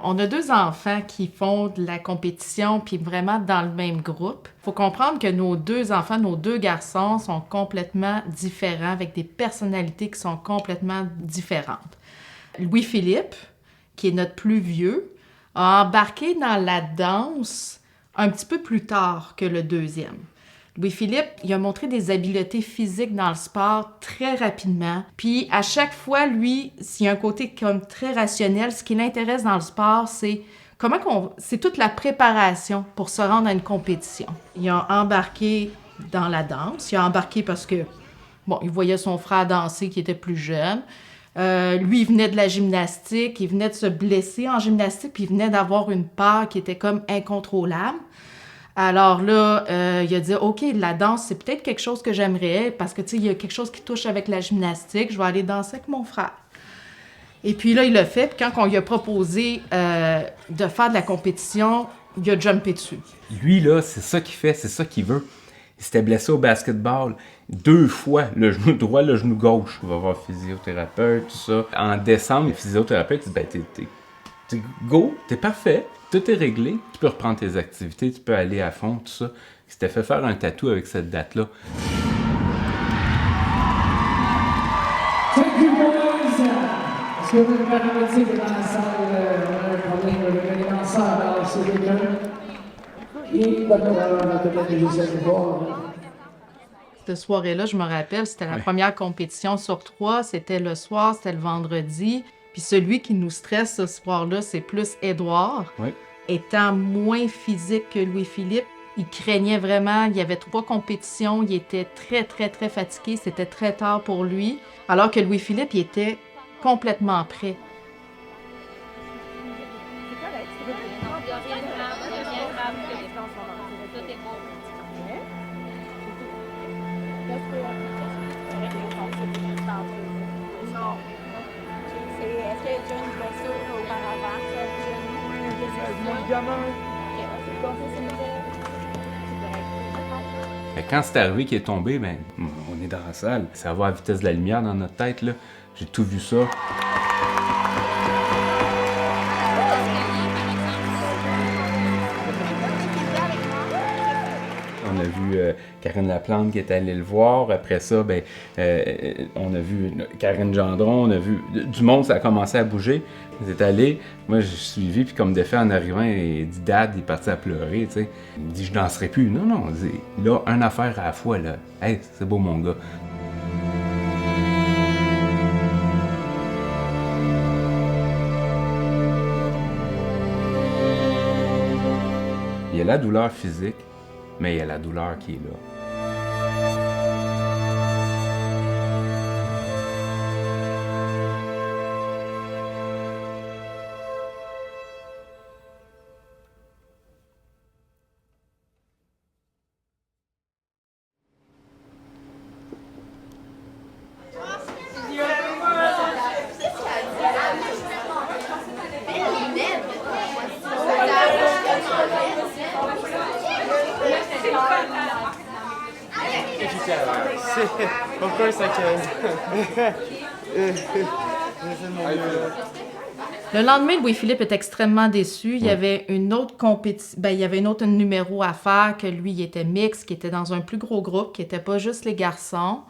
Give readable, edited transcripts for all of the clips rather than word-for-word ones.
On a deux enfants qui font de la compétition, puis vraiment dans le même groupe. Il faut comprendre que nos deux enfants, nos deux garçons, sont complètement différents, avec des personnalités qui sont complètement différentes. Louis-Philippe, qui est notre plus vieux, a embarqué dans la danse un petit peu plus tard que le deuxième. Louis-Philippe, il a montré des habiletés physiques dans le sport très rapidement. Puis à chaque fois, lui, s'il y a un côté comme très rationnel, ce qui l'intéresse dans le sport, c'est c'est toute la préparation pour se rendre à une compétition. Il a embarqué dans la danse. Il a embarqué parce que, il voyait son frère danser qui était plus jeune. Lui, il venait de la gymnastique, il venait de se blesser en gymnastique, puis il venait d'avoir une peur qui était comme incontrôlable. Alors là, il a dit, OK, la danse, c'est peut-être quelque chose que j'aimerais parce que, tu sais, il y a quelque chose qui touche avec la gymnastique. Je vais aller danser avec mon frère. Et puis là, il l'a fait. Puis quand on lui a proposé de faire de la compétition, il a jumpé dessus. Lui, là, c'est ça qu'il fait, c'est ça qu'il veut. Il s'était blessé au basketball 2 fois, le genou droit, le genou gauche. Il va voir physiothérapeute, tout ça. En décembre, le physiothérapeute dit, t'es go, t'es parfait. Tout est réglé, tu peux reprendre tes activités, tu peux aller à fond, tout ça. Il s'était fait faire un tatou avec cette date-là. Thank you, boys! Est-ce que vous pouvez applaudir dans la salle, Pauline, le danseur, alors c'est quelqu'un? Et peut-être que j'essaie de voir. Cette soirée-là, je me rappelle, c'était la première compétition sur 3. C'était le soir, c'était le vendredi. Puis celui qui nous stresse ce soir-là, c'est plus Édouard. Oui. Étant moins physique que Louis-Philippe, il craignait vraiment. Il y avait 3 compétitions. Il était très, très, très fatigué. C'était très tard pour lui. Alors que Louis-Philippe, il était complètement prêt. Est-ce qu'il y a déjà une blessure auparavant? Quand c'est arrivé qu'il est tombé, on est dans la salle. Ça va à la vitesse de la lumière dans notre tête, là. J'ai tout vu ça. On a vu Karine Laplante qui est allée le voir. Après ça, on a vu Karine Gendron, on a vu du monde, ça a commencé à bouger. Ils étaient allés. Moi, j'ai suivi, puis comme de fait, en arrivant, il dit « Dad », il est parti à pleurer, tu sais. Il me dit « Je danserai plus ». Non, on dit « Là, une affaire à la fois, là. Hey, c'est beau, mon gars. » Il y a la douleur physique, mais il y a la douleur qui est là. Pourquoi ça Le lendemain, Louis-Philippe est extrêmement déçu. Il y avait une autre il y avait un autre numéro à faire, que lui, il était mixte, qui était dans un plus gros groupe, qui n'était pas juste les garçons.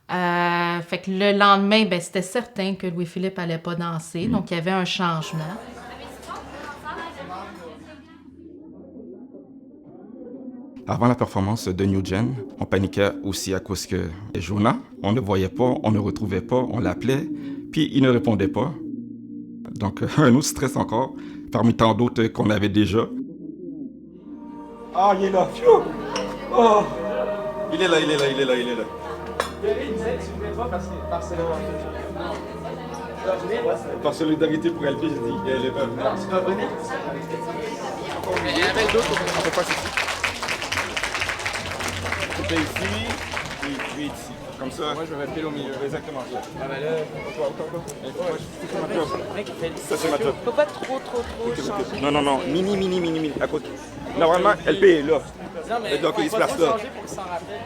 Fait que le lendemain, c'était certain que Louis-Philippe allait pas danser, donc il y avait un changement. Avant la performance de New Gen, on paniquait aussi à cause que Jonah, on ne voyait pas, on ne retrouvait pas, on l'appelait, puis il ne répondait pas. Donc un autre stress encore, parmi tant d'autres qu'on avait déjà. Ah, il est là. Oh. Il est là. Il disait que tu voulais pas Par solidarité pour LP, j'ai dit qu'elle est pas venue. Alors, tu vas venir. Il y avait d'autres, on peut pas ici. Tu es ici, et tu es ici. Comme ça. Moi, je vais mettre pile au milieu. Exactement ça. Ah, ben là, Ça, c'est ma top. Faut pas trop changer. Non. Mini. À côté. Normalement, LP est là. non, mais Donc, il se faut pas place trop là. changer pour qu'il s'en rappelle.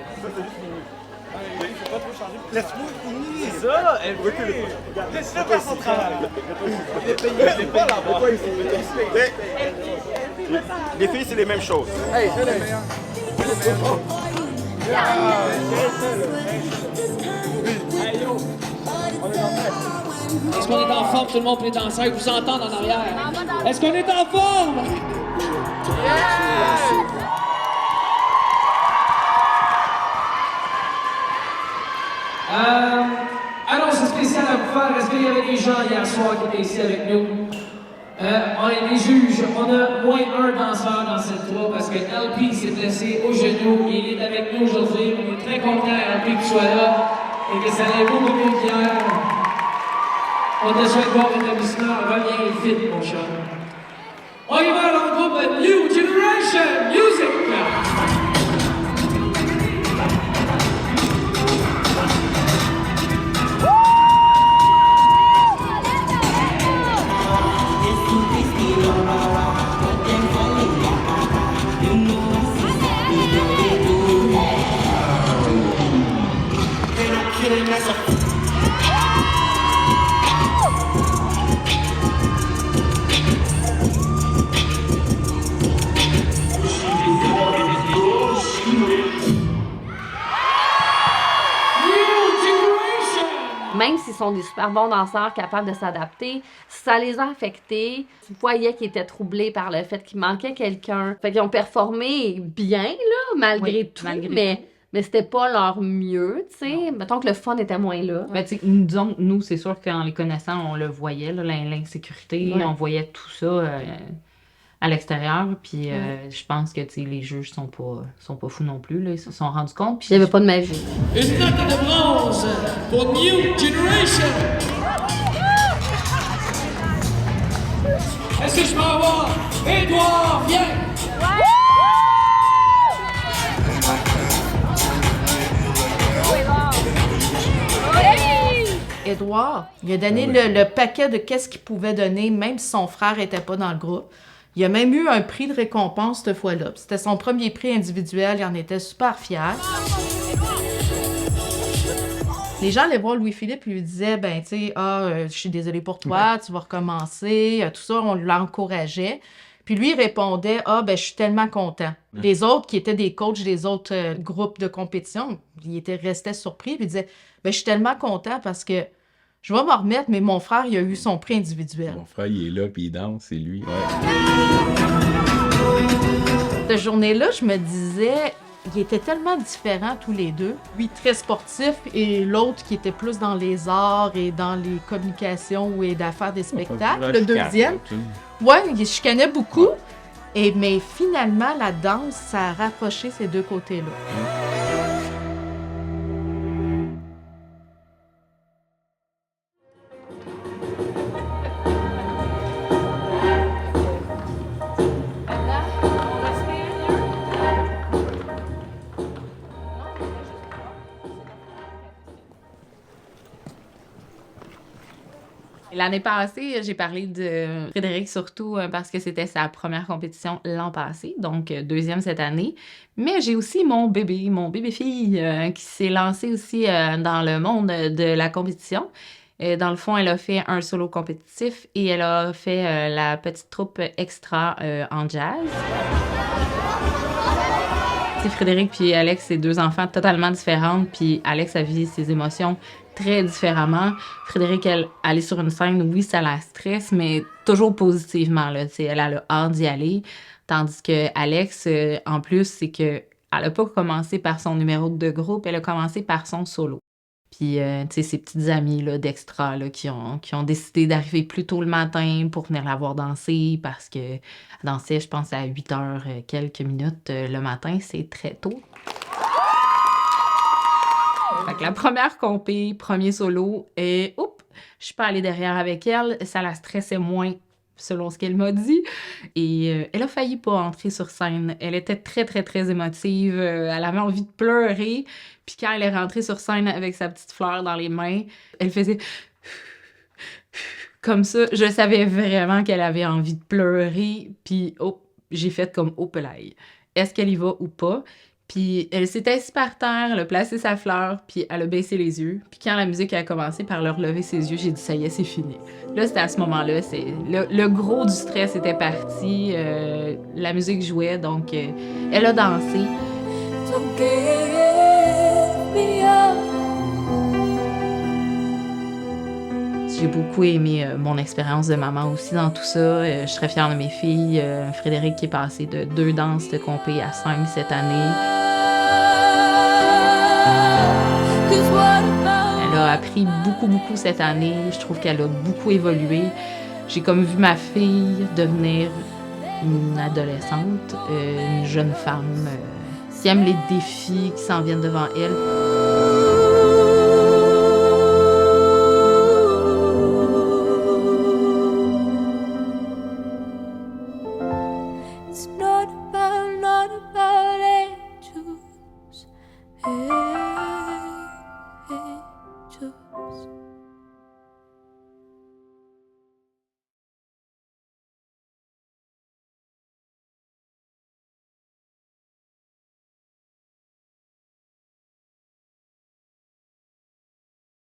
Laisse-moi finir. C'est ça, elle veut que laisse-le faire son travail. Il est payé, c'est pas là-bas. Les filles, c'est les mêmes choses. Hey, c'est les meilleurs. Est-ce qu'on est en forme, tout le monde, pour les danseurs vous entendre en arrière? Est-ce qu'on est en forme? Annonce spéciale à vous faire. Est-ce qu'il y avait des gens hier soir qui étaient ici avec nous? On est les juges. On a moins un danseur dans cette troupe parce que LP s'est blessé au genou. Il est avec nous aujourd'hui. On est très contents, LP, que tu sois là et que ça allait beaucoup mieux qu'hier. On te souhaite bon rétablissement. Reviens vite, mon chat. On y va dans le groupe New Generation Music. Même s'ils sont des super bons danseurs capables de s'adapter, ça les a affectés. Tu voyais qu'ils étaient troublés par le fait qu'il manquait quelqu'un. Fait qu'ils ont performé bien, là, malgré tout, mais c'était pas leur mieux, tu sais. Mettons que le fun était moins là. Ben, tu sais, nous, c'est sûr qu'en les connaissant, on le voyait, là, l'insécurité, on voyait tout ça à l'extérieur. Puis je pense que, tu sais, les juges sont pas fous non plus, là. Ils se sont rendus compte. Puis il y avait pas de magie. Une note de bronze pour New Generation. Est-ce que je peux avoir Édouard, viens! Édouard, il a donné le paquet de qu'est-ce qu'il pouvait donner, même si son frère était pas dans le groupe. Il a même eu un prix de récompense cette fois-là. C'était son premier prix individuel, il en était super fier. Les gens allaient voir Louis-Philippe et lui disaient, ben, tu sais, je suis désolée pour toi, tu vas recommencer, tout ça, on l'encourageait. Puis lui, il répondait, je suis tellement content. Les autres, qui étaient des coachs des autres groupes de compétition, ils restaient surpris, puis ils disaient, je suis tellement content parce que je vais m'en remettre, mais mon frère, il a eu son prix individuel. Mon frère, il est là, puis il danse, c'est lui. Cette journée-là, je me disais, ils étaient tellement différents tous les deux. Lui, très sportif, et l'autre qui était plus dans les arts et dans les communications et d'affaires des spectacles. Le deuxième, il chicanait beaucoup. Mais finalement, la danse, ça a rapproché ces deux côtés-là. L'année passée, j'ai parlé de Frédéric surtout parce que c'était sa première compétition l'an passé, donc deuxième cette année. Mais j'ai aussi mon bébé-fille, qui s'est lancé aussi dans le monde de la compétition. Dans le fond, elle a fait un solo compétitif et elle a fait la petite troupe extra en jazz. Frédéric puis Alex, c'est deux enfants totalement différents, puis Alex a vécu ses émotions très différemment. Frédéric, elle est sur une scène, oui, ça la stresse, mais toujours positivement, là, elle a le hâte d'y aller, tandis que Alex, en plus, c'est que elle a pas commencé par son numéro de groupe, elle a commencé par son solo. Puis, ses petites amies là, d'extra là, qui ont décidé d'arriver plus tôt le matin pour venir la voir danser parce qu'elle dansait, je pense, à 8h quelques minutes le matin. C'est très tôt. Fait que la première compé, premier solo, je suis pas allée derrière avec elle. Ça la stressait moins, selon ce qu'elle m'a dit. Et elle a failli pas entrer sur scène. Elle était très, très, très émotive. Elle avait envie de pleurer. Puis quand elle est rentrée sur scène avec sa petite fleur dans les mains, elle faisait comme ça. Je savais vraiment qu'elle avait envie de pleurer. Puis j'ai fait comme « oh, pelaille. Est-ce qu'elle y va ou pas? » Puis elle s'est assise par terre, elle a placé sa fleur, puis elle a baissé les yeux. Puis quand la musique a commencé par leur lever ses yeux, j'ai dit « ça y est, c'est fini ». Là, c'était à ce moment-là, le gros du stress était parti, la musique jouait, donc elle a dansé. Don't give me up. J'ai beaucoup aimé mon expérience de maman aussi dans tout ça. Je serais fière de mes filles. Frédéric qui est passé de 2 danses de compé à 5 cette année. Elle a appris beaucoup cette année. Je trouve qu'elle a beaucoup évolué. J'ai comme vu ma fille devenir une adolescente, une jeune femme qui aime les défis qui s'en viennent devant elle. It's not about